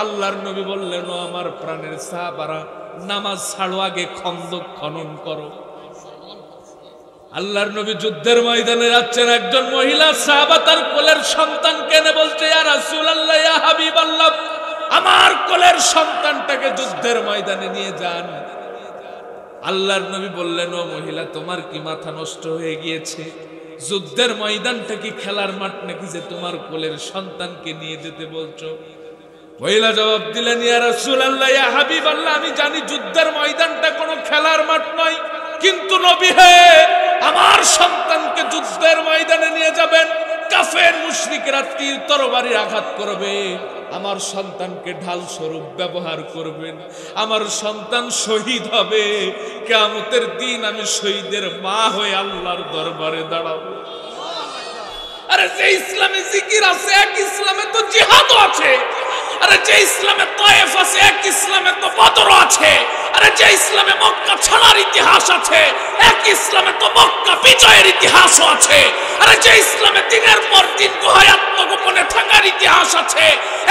আল্লাহর নবী বললেন, ও আমার প্রাণের সাহাবারা, নামাজ ছাড়ো, আগে খন্দক খনন করো। আল্লাহর নবী যুদ্ধের ময়দানে যাচ্ছেন, একজন মহিলা সাহাবা তার কোলের সন্তানকে এনে বলছে, ইয়া রাসূলুল্লাহ, ইয়া হাবিবাল্লাহ, আমার কোলের সন্তানটাকে যুদ্ধের ময়দানে নিয়ে যান। আল্লাহর নবী বললেন, ও মহিলা, তোমার কি মাথা নষ্ট হয়ে গিয়েছে? যুদ্ধের ময়দানটা কি খেলার মাঠ নাকি যে তোমার কোলের সন্তানকে নিয়ে যেতে বলছো? মহিলা জবাব দিলেন, ইয়া রাসূলুল্লাহ, ইয়া হাবিবাল্লাহ, আমি জানি যুদ্ধের ময়দানটা কোনো খেলার মাঠ নয়, কিন্তু নবী হে, আমার সন্তানকে যুদ্ধের ময়দানে নিয়ে যাবেন, কাফের মুশরিকরা তীর তরবারির আঘাত করবে, আমার সন্তানকে ঢাল স্বরূপ ব্যবহার করবেন, আমার সন্তান শহীদ হবে, কিয়ামতের দিন আমি শহীদের মা হয়ে আল্লাহর দরবারে দাঁড়াবো। আরে যে ইসলামে জিকির আছে, এক ইসলামে তো জিহাদও আছে। আরে যে ইসলামে তায়েফ আছে, এক ইসলামে তো বদর আছে। আরে যে ইসলামে মক্কা ছাড়ার ইতিহাস আছে, এক ইসলামে তো মক্কা বিজয়ের ইতিহাসও আছে। আরে যে ইসলামে দিনের পর দিন গুহায় আত্মগোপনে থাকার ইতিহাস আছে,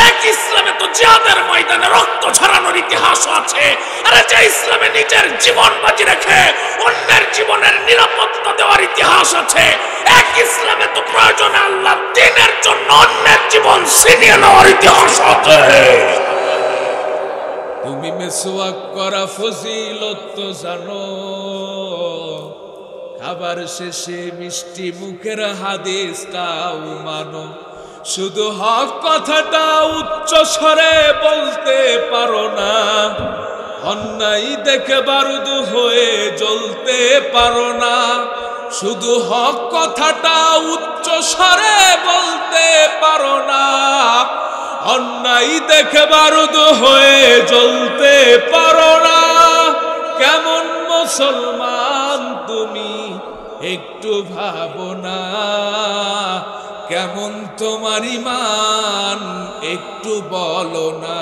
এক ইসলামে তো জিহাদের ময়দানে রক্ত ঝরানোর ইতিহাসও আছে। আরে যে ইসলামে নিজের জীবন বাজি রেখে অন্যের জীবনের নিরাপত্তা দেওয়ার ইতিহাস আছে, এক ইসলামে তো প্রয়োজনে আল্লাহর দ্বীনের জন্য অন্যের জীবন ছিনিয়ে নেওয়ার ইতিহাস আছে। তুমি মিসওয়াক করা ফজিলত তো জানো, খাবার শেষে মিষ্টি মুখের হাদিসটাও মানো, শুধু হক কথাটা উচ্চ স্বরে বলতে পারো না, অন্যায় দেখে বারুদ হয়ে জ্বলতে পারো না, শুধু হক কথাটা উচ্চ স্বরে বলতে পারো না, অন্যায় দেখে বারুদ হয়ে জ্বলতে পারো না। কেমন মুসলমান তুমি একটু ভাবো না, কেমন তোমার ঈমান একটু বলো না।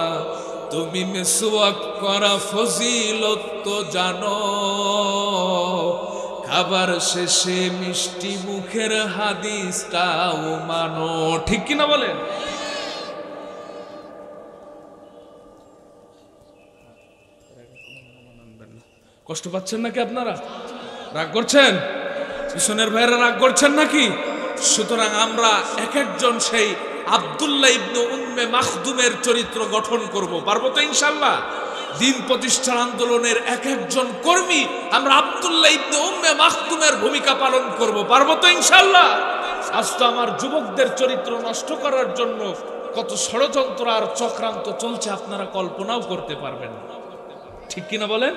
তুমি মিসওয়াক করা ফজিলত তো জানো, খাবার শেষে মিষ্টি মুখের হাদিসটাও মানো। ঠিক কিনা বলেন? কষ্ট পাচ্ছেন নাকি আপনারা? রাগ করছেন? পিছনের ভাইয়েরা রাগ করছেন নাকি? সুতরাং আমরা এক একজন সেই আব্দুল্লাহ ইবনে উম্মে মাখদুমের চরিত্র গঠন করব। পারবো তো ইনশাআল্লাহ? দিন প্রতিষ্ঠার আন্দোলনের এক একজন কর্মী আমরা আব্দুল্লাহ ইবনে উম্মে মাখদুমের ভূমিকা পালন করব। পারবো তো ইনশাআল্লাহ? আজ তো আমার যুবকদের চরিত্র নষ্ট করার জন্য কত ষড়যন্ত্র আর চক্রান্ত চলছে, আপনারা কল্পনাও করতে পারবেন না। ঠিক কিনা বলেন?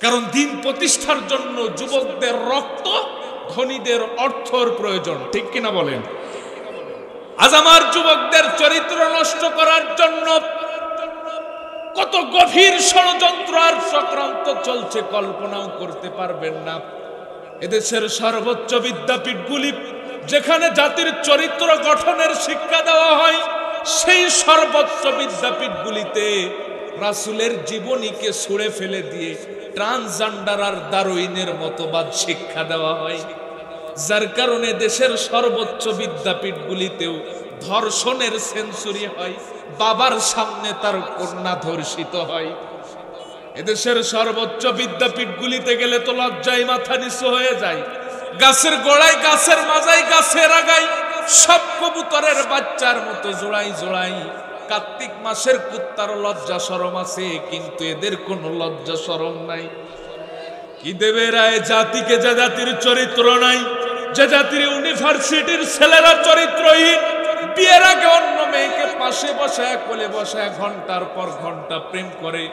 কারণ দিন প্রতিষ্ঠার জন্য যুবকদের রক্ত, ধনীদের অর্থর প্রয়োজন। ঠিক কিনা বলেন? আজ আমার যুবকদের চরিত্র নষ্ট করার জন্য কত গভীর ষড়যন্ত্র আর চক্রান্ত চলছে, কল্পনাও করতে পারবেন না। এদেশের সর্বোচ্চ বিদ্যাপীঠগুলি যেখানে জাতির চরিত্র গঠনের শিক্ষা দেওয়া হয়, সেই সর্বোচ্চ বিদ্যাপীঠগুলিতে রাসূলের জীবনীকে ছুঁড়ে ফেলে দিয়ে ট্রান্সজেন্ডার আর দারুইনের মতবাদ শিক্ষা দেওয়া হয়। যার কারণে দেশের সর্বোচ্চ বিদ্যাপীঠগুলিতেও ধর্ষণের সেঞ্চুরি হয়, বাবার সামনে তার কন্যা ধর্ষিত হয়। এদেশের সর্বোচ্চ বিদ্যাপীঠগুলিতে গেলে তো লজ্জায় মাথা নিচু হয়ে যায়। গাছের গোড়ায়, গাছের মাজায়, গাছের আগায় সব কবুতরের বাচ্চার মতো জোড়াই জোড়াই। কার্তিক মাসের কুত্তার লজ্জা শরম আছে, কিন্তু এদের কোনো লজ্জা শরম নাই। কি দেবে রায় জাতিকে, যে জাতির চরিত্র নাই, যে জাতির ইউনিভার্সিটির ছেলেরা চরিত্রহীন, বিয়ের আগে অন্য মেয়েকে পাশে বসায় কোলে বসায় ঘন্টার পর ঘন্টা প্রেম করে।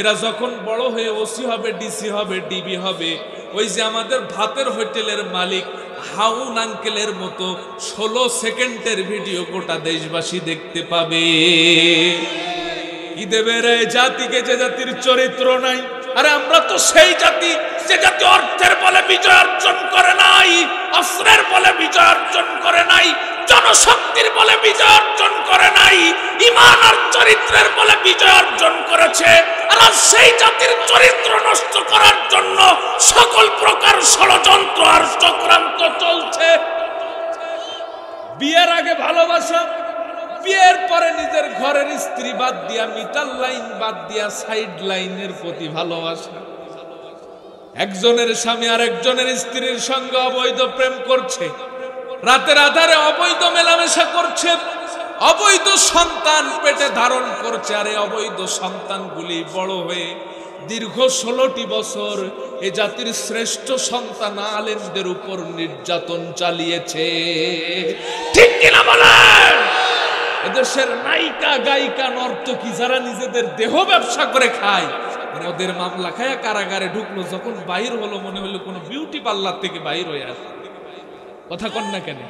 এরা যখন বড় হয়ে ওসি হবে, ডিসি হবে, ডিবি হবে, ওই যে আমাদের ভাতের হোটেলের মালিক হাউন আঙ্কেলের মতো 16 সেকেন্ডের ভিডিও গোটা দেশবাসী দেখতে পাবে। কি দেবে রে জাতিকে, যে জাতির চরিত্র নাই, আরে আমরা তো সেই জাতি যে জাতি অর্থের বলে বিজয় অর্জন করে নাই, অস্ত্রের বলে বিজয় অর্জন করে নাই, জনশক্তির বলে বিজয় অর্জন করে নাই, ঈমান আর চরিত্রের বলে বিজয় অর্জন করেছে। আর সেই জাতির চরিত্র নষ্ট করার জন্য সকল প্রকার ষড়যন্ত্র আর চক্রান্ত চলছে। বিয়ের আগে ভালোবাসা, বিয়ের পরে নিজের ঘরের স্ত্রী বাদ দিয়া, মিটার লাইন বাদ দিয়া সাইড লাইনের প্রতি ভালোবাসা। একজনের স্বামী আর একজনের স্ত্রীর সঙ্গে অবৈধ প্রেম করছে, রাতের আধারে অবৈধ মেলামেশা করছে, অবৈধ সন্তান পেটে ধারণ করছে। আর এই অবৈধ সন্তানগুলি বড় হয়ে দীর্ঘ 16টি বছর এ জাতির শ্রেষ্ঠ সন্তান আলেমদের উপর নির্যাতন চালিয়েছে। ঠিক কিনা বলেন? এদেশের নায়িকা গায়িকা নর্তকী যারা নিজেদের দেহ ব্যবসা করে খায়, ওদের মামলা খায় কারাগারে ঢুকলো, যখন বাহির হলো মনে হলো কোনো বিউটি পার্লার থেকে বাহির হয়ে আসে। কথা কন না কেন?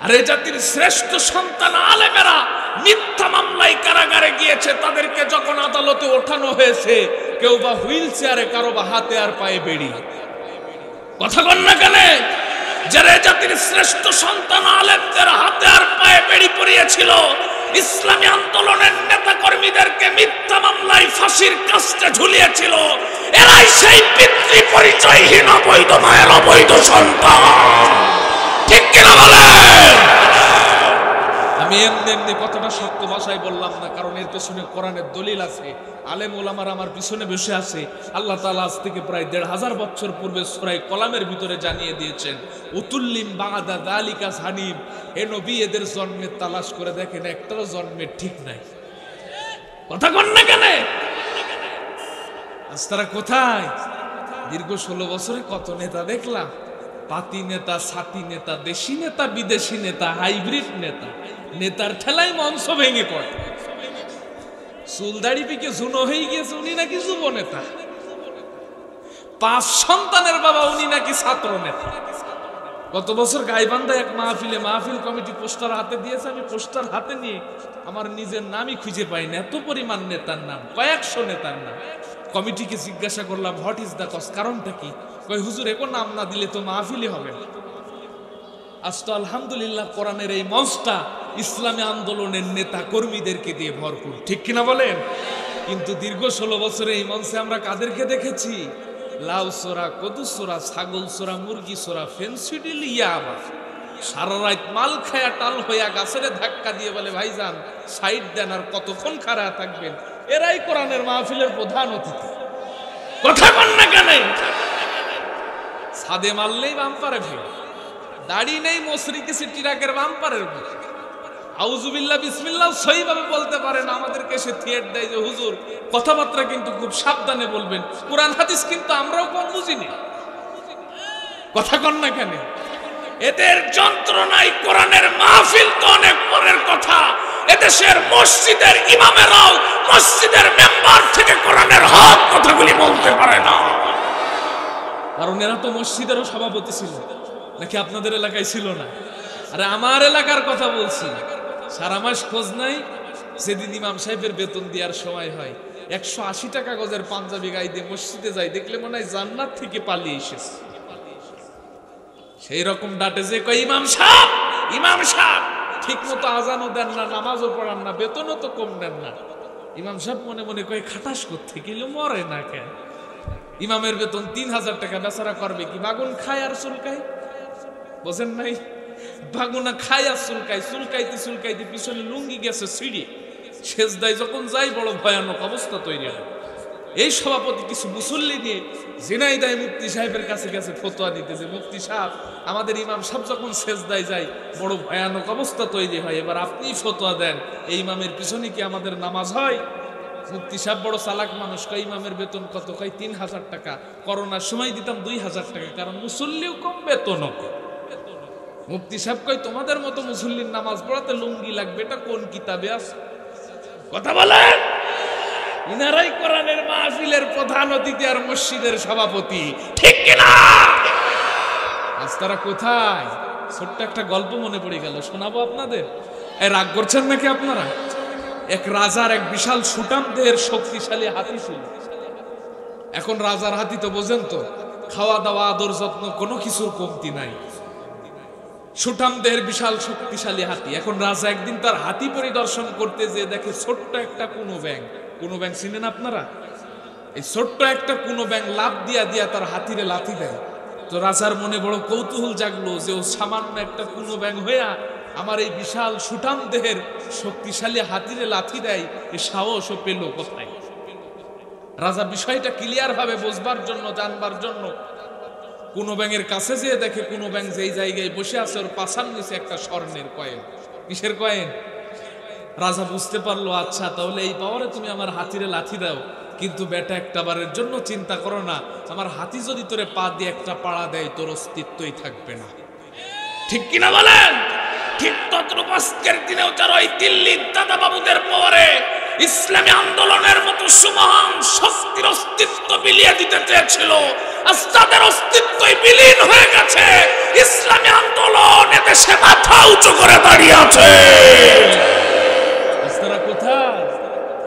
আর এই জাতির শ্রেষ্ঠ সন্তান আলেমেরা মিথ্যা মামলায় কারাগারে গিয়েছে। তাদেরকে যখন আদালতে ওঠানো হয়েছে, কেউ বা হুইল চেয়ারে, কারো বা হাতে আর পায়ে বেড়ি। কথা কন না কেন? যারা এই জাতির শ্রেষ্ঠ সন্তান আলেমদের হাতে আর পায়ে বেড়ি পরিয়েছিল, ইসলামী আন্দোলনের নেতা কর্মীদেরকে মিথ্যা মামলায় ফাঁসির কাস্টে ঝুলিয়েছিল, এরাই সেই পিতৃ পরিচয়হীন অবৈধ মায়ের অবৈধ সন্তান। ঠিক কিনা বলেন? আমি এমনি এমনি কথাটা শক্ত ভাষায় বললাম না, কারণ এর পেছনে কোরআনের দলিল আছে। আলেম ওলামার আমার পিছনে বসে আছে। আল্লাহ তাআলা আজ থেকে প্রায় ১৫০০ বছর পূর্বে সূরা কলামের ভিতরে জানিয়ে দিয়েছেন, উতুল্লিম বাদা যালিকা জানিম। হে নবী, এদের জন্মের তালাশ করে দেখেন, একটাও জন্মের ঠিক নাই। কথা কন না কেন? আজ তারা কোথায়? দীর্ঘ 16 বছরে কত নেতা দেখলাম, পাতি নেতা, ছাতি নেতা, দেশি নেতা, বিদেশি নেতা, হাইব্রিড নেতা। নেতার ঠেলায় মঞ্চ ভেঙে পড়ে। চুলদাড়ি পিকে জুনো হয়ে গিয়েছে, উনি নাকি যুব নেতা। 5 সন্তানের বাবা, উনি নাকি ছাত্র নেতা। গত বছর গাইবান্ধায় এক মাহফিল কমিটি পোস্টার হাতে দিয়েছে। আমি পোস্টার হাতে নিয়ে আমার নিজের নামই খুঁজে পাই না, এত পরিমাণ নেতার নাম, কয়েকশো নেতার নাম। কমিটিকে জিজ্ঞাসা করলাম, হোয়াট ইজ দ্য কজ, কারণটা কি? কই হুজুর, এখন নাম না দিলে তো মাহফিলই হবে না। আজ তো আলহামদুলিল্লাহ কোরআনের এই মঞ্চটা ইসলামী আন্দোলনের নেতা কর্মীদেরকে দিয়ে ভরপুর। ঠিক কিনা বলেন? কিন্তু দীর্ঘ 16 বছরে এই মঞ্চে আমরা কাদেরকে দেখেছি? লাউ সোরা, কদু সোরা, ছাগল সোরা, মুরগি সোরা, ফেন্সিডিল ইয়াবা। সারা রাত মাল খায়া টাল হইয়া গাছের ধাক্কা দিয়ে বলে, ভাইজান সাইড দেন, আর কতক্ষণ খাড়া থাকবেন? এরাই কোরআনের মাহফিলের প্রধান অতিথি। কথা কন না কেন? ছাদে মারলেই বাম্পারে ভিড়, দাড়ি নেই মশরিকে সিটিরাকের বাম্পারের উপর। আউযুবিল্লাহ বিসমিল্লাহ সহিভাবে বলতে পারে না, আমাদেরকে সে থিয়েট দেয় যে হুজুর কথাবার্তা কিন্তু খুব সাবধানে বলবেন, কোরআন হাদিস কিন্তু আমরাও কম বুঝিনি। কথা কন না কেন? এদের যন্ত্রণায় কোরআনের মাহফিল তো অনেক পরের কথা। এদেশের মসজিদের ইমামেরাও মসজিদের মেম্বার থেকে কোরআনের হক কথাগুলি বলতে পারে না। কারণ এরা তো মসজিদেরও সভাপতি ছিল, নাকি আপনাদের এলাকায় ছিল না? আরে আমার এলাকার কথা বলছি। সারা মাস খোঁজ নাই, যেদিন ইমাম সাহেবের বেতন দেওয়ার সময় হয় 180 টাকা গজের পাঞ্জাবি গায়ে দিয়ে মসজিদে যাই, দেখলে মনে হয় জান্নাত থেকে পালিয়ে এসেছে। সেই রকম ডাটে যে কয়, ইমাম সাহেব ঠিক মতো আজানও দেন না, নামাজও পড়ান না, বেতনও তো কম নেন না। ইমাম সাহেব মনে মনে কয়, খাটাস করতে গেলে মরে না কেন? ইমামের বেতন 3000 টাকা, বেচারা করবে কি? বাগুন খায় আর চুলকায়। বোঝেন নাই? বাগুনা খায় আর চুলকায়, চুলকাইতে পিছনে লুঙ্গি গেছে ছিঁড়ে, সেজদায় যখন যাই বড় ভয়ানক অবস্থা তৈরি হয়। এই সভাপতি কিছু মুসল্লি নিয়ে ঝিনাইদহ মুফতি সাহেবের কাছে গেছে ফতোয়া দিতে, যে মুফতি সাহেব, আমাদের ইমাম সাহেব যখন সেজদায় যায় বড় ভয়ানক অবস্থা তৈরি হয়, এবার আপনি ফতোয়া দেন, এই ইমামের পিছনে কি আমাদের নামাজ হয়? মুফতি সাহেব বড় চালাক মানুষ, কয় ইমামের বেতন কত? কয় 3000 টাকা। করোনার সময় দিতাম 2000 টাকা, কারণ মুসল্লিও কম, বেতনও কম। মুফতি সাহেব কয়, তোমাদের মতো মুসল্লির নামাজ পড়াতে লুঙ্গি লাগবে, এটা কোন কিতাবে আছে? কথা বলেন। ইনারাই কোরআনের মাহফিলের প্রধান অতিথি আর মসজিদের সভাপতি। ঠিক কিনা? আজ তারা কোথায়? ছোট্ট একটা গল্প মনে পড়ে গেল, শোনাবো আপনাদের। রাগ করছেন নাকি আপনারা? এক রাজার এক বিশাল সুটাম দেহের শক্তিশালী হাতি ছিল। এখন রাজার হাতি তো বোঝেন তো, খাওয়া দাওয়া আদর যত্ন কোনো কিছুর কমতি নাই। সুঠাম দেহের বিশাল শক্তিশালী হাতি। এখন রাজা একদিন তার হাতি পরিদর্শন করতে যেয়ে দেখে ছোট্ট একটা কুনো ব্যাঙ। কুনো ব্যাঙ চিনেন আপনারা? এই ছোট্ট একটা কুনো ব্যাঙ লাফ দিয়া দিয়া তার হাতিরে লাথি দেয়। তো রাজার মনে বড় কৌতূহল জাগলো যে ও সামান্য একটা কুনো ব্যাঙ হইয়া আমার এই বিশাল সুঠাম দেহের শক্তিশালী হাতিরে লাথি দেয়, এ সাহস ও পেল কোথায়? রাজা বিষয়টা ক্লিয়ার ভাবে বুঝবার জন্য, জানবার জন্য কুনো ব্যাঙের কাছে যেয়ে দেখে কুনো ব্যাঙ যেই জায়গায় বসে আছে ওর পাছার নিচে একটা স্বর্ণের কয়েন। কিসের কয়েন? রাজা বুঝতে পারলো, আচ্ছা তাহলে এই পাওয়ারে তুমি আমার হাতিরে লাথি দাও, কিন্তু বেটা একটা বারের জন্য চিন্তা করো না, আমার হাতি যদি তোরে পা দিয়ে একটা পাড়া দেয় তোর অস্তিত্বই থাকবে না। ঠিক কিনা বলেন? ঠিক তদ্রূপ আজকের দিনেও যারা ওই দিল্লির দাদা বাবুদের পরে ইসলামী আন্দোলনের মতো সুমহান শক্তির অস্তিত্ব বিলিয়ে দিতে চেয়েছিল, আজ তাদের অস্তিত্বই বিলীন হয়ে গেছে। ইসলামী আন্দোলন এদেশে মাথা উঁচু করে দাঁড়িয়ে আছে। তারা কোথায়?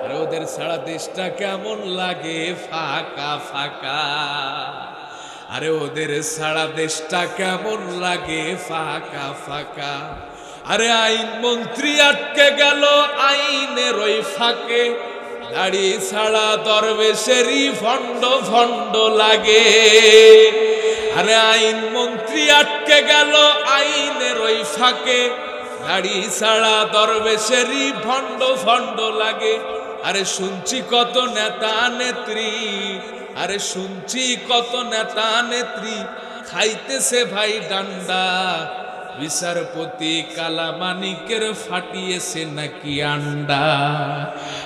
আরে ওদের সারা দেশটা কেমন লাগে ফাঁকা ফাঁকা। আরে ওদের সারা দেশটা কেমন লাগে ফাঁকা ফাঁকা। আরে আইন মন্ত্রী আটকে গেল আইনের ওই ফাঁকে, দাড়ি ছাড়া দরবেশেরই ভণ্ড ভণ্ড লাগে। আরে আইন মন্ত্রী আটকে গেল আইনের ওই ফাঁকে, দাড়ি ছাড়া দরবেশেরই ভণ্ড ভণ্ড লাগে। আরে শুনছি কত নেতা নেত্রী, আরে শুনছি কত নেতা নেত্রী খাইতেছে ভাই ডান্ডা। বিচারপতি কালামানিকের ফাটিয়েছে নাকি আন্ডা।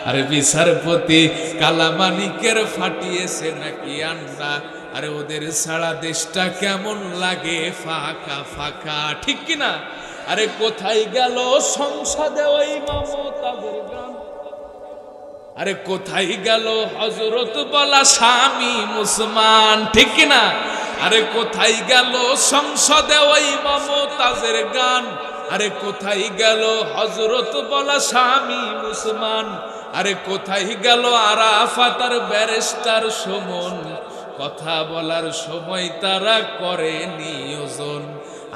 আরে বিচারপতি কালামানিকের ফাটিয়েছে নাকি আন্ডা। আরে ওদের সারা দেশটা কেমন লাগে ফাঁকা ফাঁকা। ঠিক কিনা? আরে কোথায় গেল সংসদে ওই মমতাজের গান? আরে কোথায় গেল হযরত বলা স্বামী মুসলমান? ঠিক কিনা? আরে কোথায় গেল সংসদে ওই মমতাজের গান? আরে কোথায় গেল হযরত বলা স্বামী মুসলমান? আরে কোথায় গেল আরাফাত আর ব্যারিস্টার সুমন? কথা বলার সময় তারা করে নিয়োজন।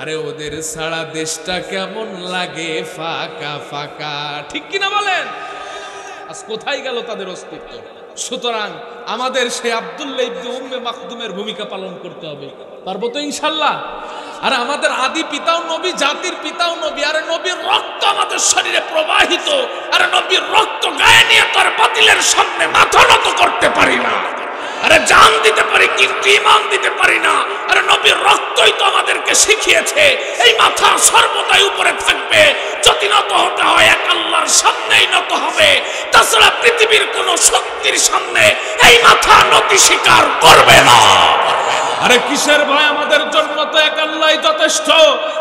আরে ওদের সারা দেশটা কেমন লাগে ফাঁকা ফাঁকা। ঠিক কিনা বলেন? আজ কোথায় গেল তাদের অস্তিত্ব? সুতরাং আমাদের সেই আব্দুল্লাহ ইবনে উম্মে মাকদুমের ভূমিকা পালন করতে হবে। পারবো তো ইনশাআল্লাহ? আর আমাদের আদি পিতাও নবী, জাতির পিতাও নবী। আরে নবীর রক্ত আমাদের শরীরে প্রবাহিত। আরে নবীর রক্ত গায়ে নিয়ে তার বাতিলের সামনে মাথা নত করতে পারি না। আরে জান দিতে পারি কিন্তু ঈমান দিতে পারি না। আরে নবীর রক্তই তো আমাদেরকে শিখিয়েছে এই মাথা সর্বদাই উপরে থাকবে। যদি নত হতে হয় এক আল্লাহর সামনেই নত হবে, তাছাড়া পৃথিবীর কোন শক্তির সামনে এই মাথা নতি স্বীকার করবে না। আরে কিসের ভয়? আমাদের জন্য তো এক আল্লাহই যথেষ্ট।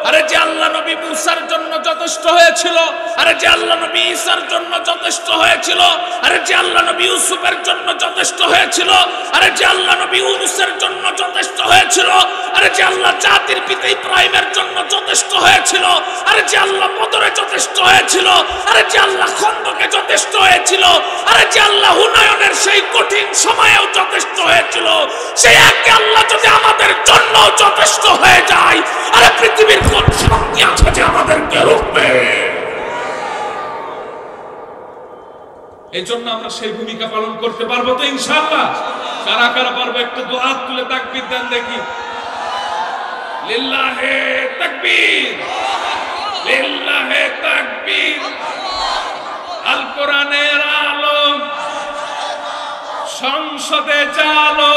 আরে যে আল্লাহ নবী মুসার জন্য যথেষ্ট হয়েছিল, আরে যে আল্লাহ নবী ঈসার জন্য যথেষ্ট হয়েছিল, আরে যে আল্লাহ নবী ইউসুফের জন্য যথেষ্ট হয়েছিল, আরে যে আল্লাহ নবী ইউনূসের জন্য যথেষ্ট হয়েছিল, আরে যে আল্লাহ জাতির পিতা ইব্রাহিমের জন্য যথেষ্ট হয়েছিল, আরে যে আল্লাহ বদরে যথেষ্ট হয়েছিল, আরে যে আল্লাহ খন্দকে যথেষ্ট হয়েছিল, আরে যে আল্লাহ হুনায়নের সেই কঠিন সময়েও যথেষ্ট হয়েছিল, সেই এক আল্লাহ যদি আমাদের জন্য যথেষ্ট হয়ে যায়, আরে পৃথিবীর কোন শক্তি আছে যে আমাদেরকে রুখবে? এই জন্য আমরা সেই ভূমিকা পালন করতে পারবো তো ইনশাআল্লাহ? কারা কারা পারবো একটু দুহাত তুলে তাকবীর দেন দেখি। লিল্লাহে তাকবীর, লিল্লাহে তাকবীর। আল কোরআনের আলো সংসদে জালো,